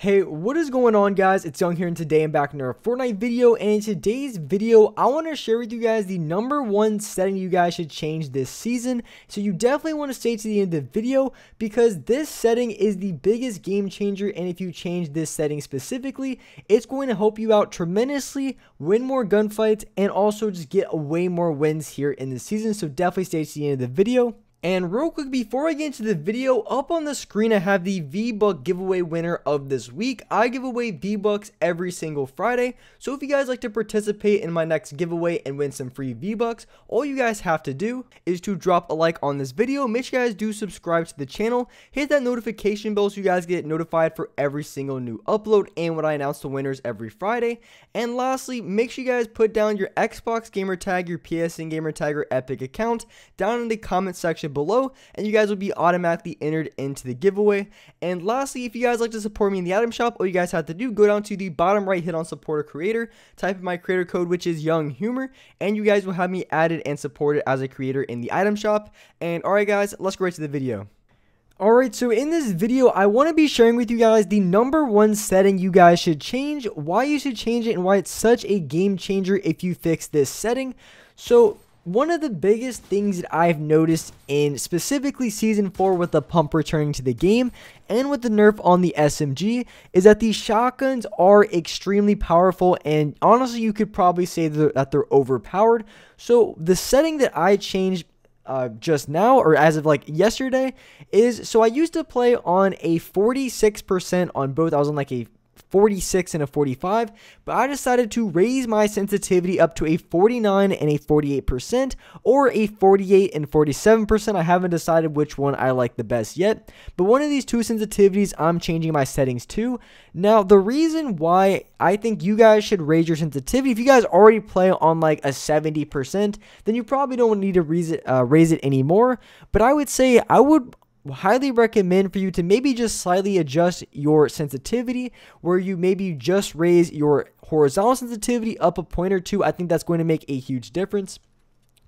Hey, what is going on, guys? It's Young here, and today I'm back in another Fortnite video. And in today's video, I want to share with you guys the #1 setting you guys should change this season. So you definitely want to stay to the end of the video because this setting is the biggest game changer. And if you change this setting specifically, it's going to help you out tremendously, win more gunfights, and also just get way more wins here in the season. So definitely stay to the end of the video. And real quick, before I get into the video, up on the screen I have the V-Buck giveaway winner of this week. I give away V-Bucks every single Friday, so if you guys like to participate in my next giveaway and win some free V-Bucks, all you guys have to do is to drop a like on this video. Make sure you guys do subscribe to the channel, hit that notification bell so you guys get notified for every single new upload and when I announce the winners every Friday. And lastly, make sure you guys put down your Xbox gamer tag, your PSN gamer tag, or Epic account down in the comment section below, and you guys will be automatically entered into the giveaway. And lastly, if you guys like to support me in the item shop, all you guys have to do, go down to the bottom right, hit on support a creator, type in my creator code, which is Young Humor, and you guys will have me added and supported as a creator in the item shop. And alright guys, let's go right to the video. Alright, so in this video, I want to be sharing with you guys the #1 setting you guys should change, why you should change it, and why it's such a game changer if you fix this setting. So one of the biggest things that I've noticed in specifically Season 4 with the pump returning to the game and with the nerf on the SMG is that these shotguns are extremely powerful, and honestly you could probably say that they're overpowered. So the setting that I changed just now, or as of like yesterday, is, so I used to play on a 46% on both. I was on like a 46 and a 45, but I decided to raise my sensitivity up to a 49 and a 48%, or a 48 and 47%. I haven't decided which one I like the best yet, but one of these two sensitivities I'm changing my settings to. Now, the reason why I think you guys should raise your sensitivity, if you guys already play on like a 70%, then you probably don't need to raise it anymore, but I would say I would highly recommend for you to maybe just slightly adjust your sensitivity, where you maybe just raise your horizontal sensitivity up a point or two. I think that's going to make a huge difference.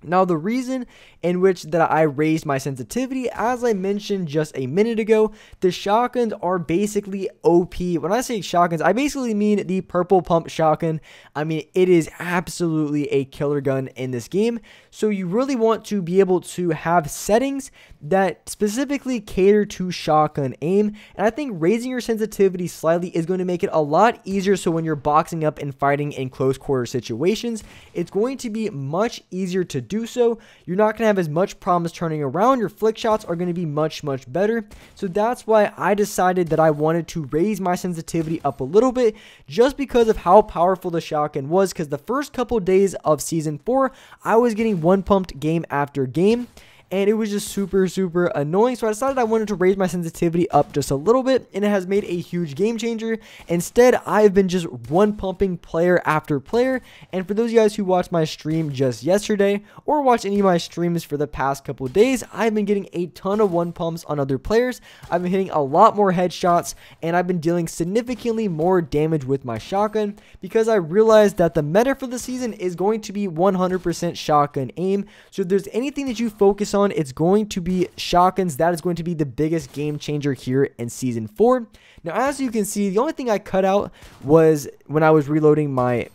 Now, the reason in which that I raised my sensitivity, as I mentioned just a minute ago, the shotguns are basically OP. When I say shotguns, I basically mean the purple pump shotgun. I mean, it is absolutely a killer gun in this game. So you really want to be able to have settings that specifically cater to shotgun aim. And I think raising your sensitivity slightly is going to make it a lot easier. So when you're boxing up and fighting in close quarter situations, it's going to be much easier to do so. You're not going to have as much problems turning around. Your flick shots are going to be much better. So that's why I decided that I wanted to raise my sensitivity up a little bit, just because of how powerful the shotgun was. Because the first couple days of Season 4, I was getting one pumped game after game, and it was just super annoying. So I decided I wanted to raise my sensitivity up just a little bit, and it has made a huge game changer. Instead, I've been just one pumping player after player. And for those of you guys who watched my stream just yesterday, or watched any of my streams for the past couple of days, I've been getting a ton of one pumps on other players. I've been hitting a lot more headshots, and I've been dealing significantly more damage with my shotgun, because I realized that the meta for the season is going to be 100% shotgun aim. So if there's anything that you focus on, it's going to be shotguns. That is going to be the biggest game changer here in Season 4. Now, as you can see, the only thing I cut out was when I was reloading my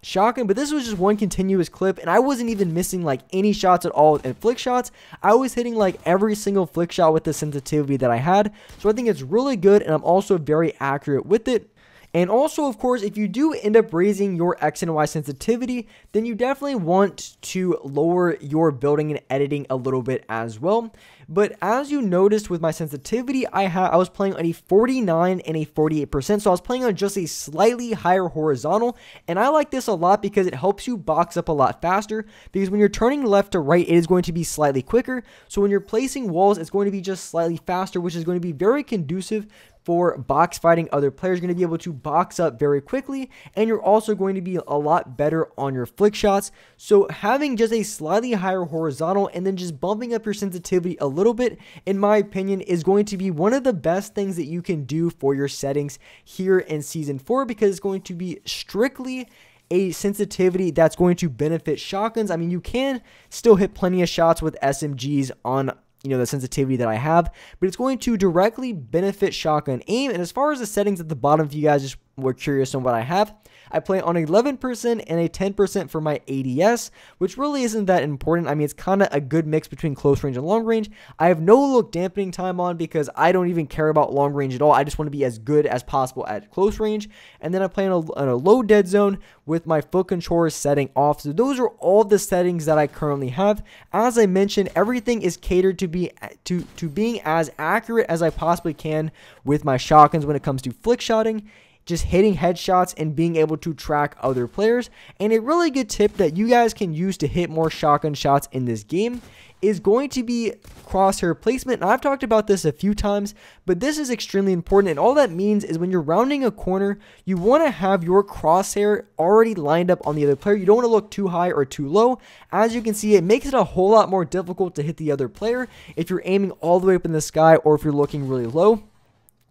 shotgun, but this was just one continuous clip, and I wasn't even missing like any shots at all. And flick shots, I was hitting like every single flick shot with the sensitivity that I had. So I think it's really good, and I'm also very accurate with it. And also, of course, if you do end up raising your X and Y sensitivity, then you definitely want to lower your building and editing a little bit as well. But as you noticed with my sensitivity, I was playing on a 49 and a 48%, so I was playing on just a slightly higher horizontal, and I like this a lot because it helps you box up a lot faster, because when you're turning left to right, it is going to be slightly quicker. So when you're placing walls, it's going to be just slightly faster, which is going to be very conducive for box fighting other players. You're going to be able to box up very quickly, and you're also going to be a lot better on your flick shots. So having just a slightly higher horizontal and then just bumping up your sensitivity a little bit, in my opinion, is going to be one of the best things that you can do for your settings here in Season 4, because it's going to be strictly a sensitivity that's going to benefit shotguns. I mean, you can still hit plenty of shots with SMGs on the sensitivity that I have, but it's going to directly benefit shotgun aim. And as far as the settings at the bottom, if you guys just were curious on what I have, I play on 11% and a 10% for my ADS, which really isn't that important. I mean, it's kind of a good mix between close range and long range. I have no look dampening time on because I don't even care about long range at all. I just want to be as good as possible at close range. And then I play on a low dead zone with my foot controller setting off. So those are all the settings that I currently have. As I mentioned, everything is catered to being as accurate as I possibly can with my shotguns when it comes to flick shotting, just hitting headshots and being able to track other players. And a really good tip that you guys can use to hit more shotgun shots in this game is going to be crosshair placement. And I've talked about this a few times, but this is extremely important. And all that means is when you're rounding a corner, you want to have your crosshair already lined up on the other player. You don't want to look too high or too low. As you can see, it makes it a whole lot more difficult to hit the other player if you're aiming all the way up in the sky or if you're looking really low.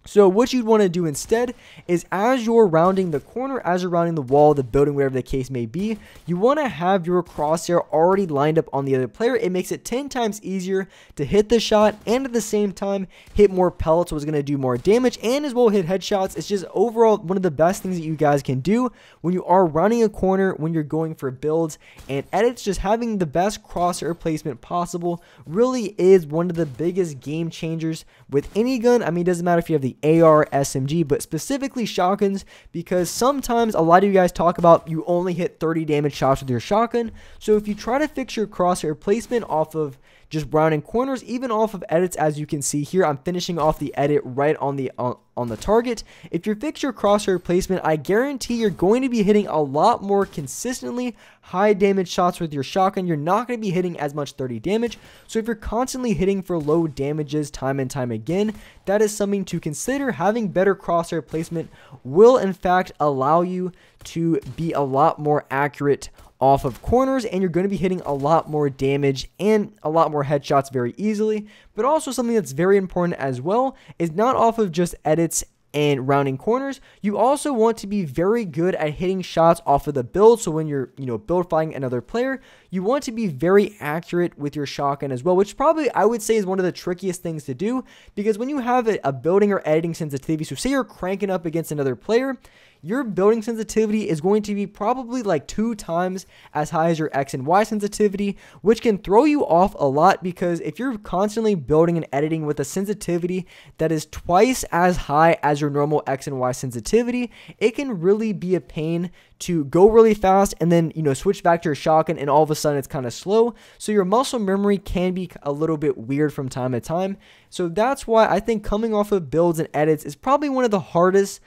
So what you'd want to do instead is as you're rounding the corner, as you're rounding the wall, the building, whatever the case may be, you want to have your crosshair already lined up on the other player. It makes it 10 times easier to hit the shot and at the same time hit more pellets, what's going to do more damage, and as well hit headshots. It's just overall one of the best things that you guys can do when you are rounding a corner, when you're going for builds and edits. Just having the best crosshair placement possible really is one of the biggest game changers with any gun. I mean, it doesn't matter if you have the AR, SMG, but specifically shotguns, because sometimes a lot of you guys talk about you only hit 30 damage shots with your shotgun. So if you try to fix your crosshair placement off of just rounding corners, even off of edits, as you can see here, I'm finishing off the edit right on the target. If you fix your crosshair placement, I guarantee you're going to be hitting a lot more consistently high damage shots with your shotgun. You're not going to be hitting as much 30 damage. So if you're constantly hitting for low damages time and time again, that is something to consider. Having better crosshair placement will in fact allow you to be a lot more accurate off of corners, and you're going to be hitting a lot more damage and a lot more headshots very easily. But also something that's very important as well is not off of just edits and rounding corners, you also want to be very good at hitting shots off of the build. So when you're build fighting another player, you want to be very accurate with your shotgun as well, which probably I would say is one of the trickiest things to do, because when you have a building or editing sensitivity, so say you're cranking up against another player, your building sensitivity is going to be probably like 2 times as high as your X and Y sensitivity, which can throw you off a lot, because if you're constantly building and editing with a sensitivity that is twice as high as your normal X and Y sensitivity, it can really be a pain to go really fast and then switch back to your shotgun and all of a sudden it's kind of slow. So your muscle memory can be a little bit weird from time to time. So that's why I think coming off of builds and edits is probably one of the hardest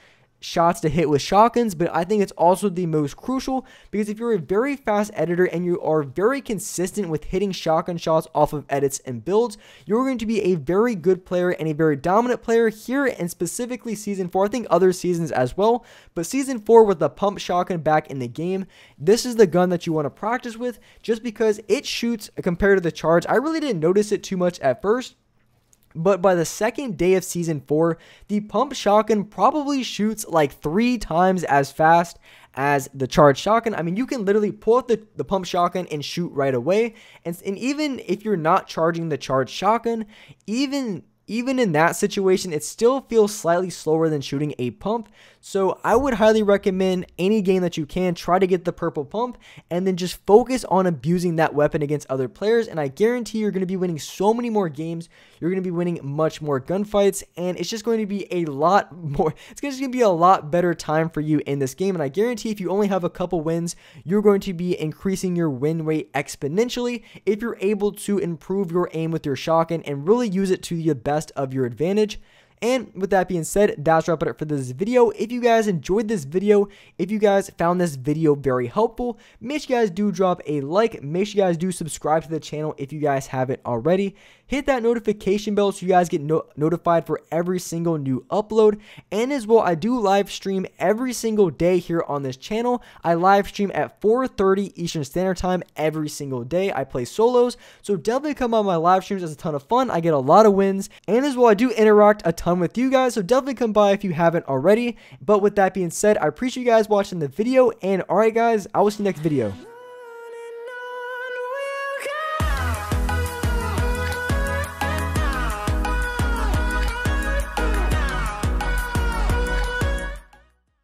shots to hit with shotguns, but I think it's also the most crucial, because if you're a very fast editor and you are very consistent with hitting shotgun shots off of edits and builds, you're going to be a very good player and a very dominant player here, and specifically Season 4, I think other seasons as well, but Season 4 with the pump shotgun back in the game, this is the gun that you want to practice with, just because it shoots compared to the charge. I really didn't notice it too much at first, but by the second day of Season 4, the pump shotgun probably shoots like 3 times as fast as the charged shotgun. I mean, you can literally pull out the pump shotgun and shoot right away. And even if you're not charging the charged shotgun, even in that situation, it still feels slightly slower than shooting a pump. So I would highly recommend any game that you can, try to get the purple pump and then just focus on abusing that weapon against other players. And I guarantee you're going to be winning so many more games. You're going to be winning much more gunfights, and it's just going to be a lot more. It's just going to be a lot better time for you in this game. And I guarantee if you only have a couple wins, you're going to be increasing your win rate exponentially if you're able to improve your aim with your shotgun and really use it to the best of your advantage. And with that being said, that's wrap it up for this video. If you guys enjoyed this video, if you guys found this video very helpful, make sure you guys do drop a like. Make sure you guys do subscribe to the channel if you guys haven't already. Hit that notification bell so you guys get notified for every single new upload. And as well, I do live stream every single day here on this channel. I live stream at 4:30 Eastern Standard Time every single day. I play solos, so definitely come on my live streams. It's a ton of fun. I get a lot of wins. And as well, I do interact a ton with you guys, so definitely come by if you haven't already. But with that being said, I appreciate you guys watching the video, and alright guys, I will see you next video.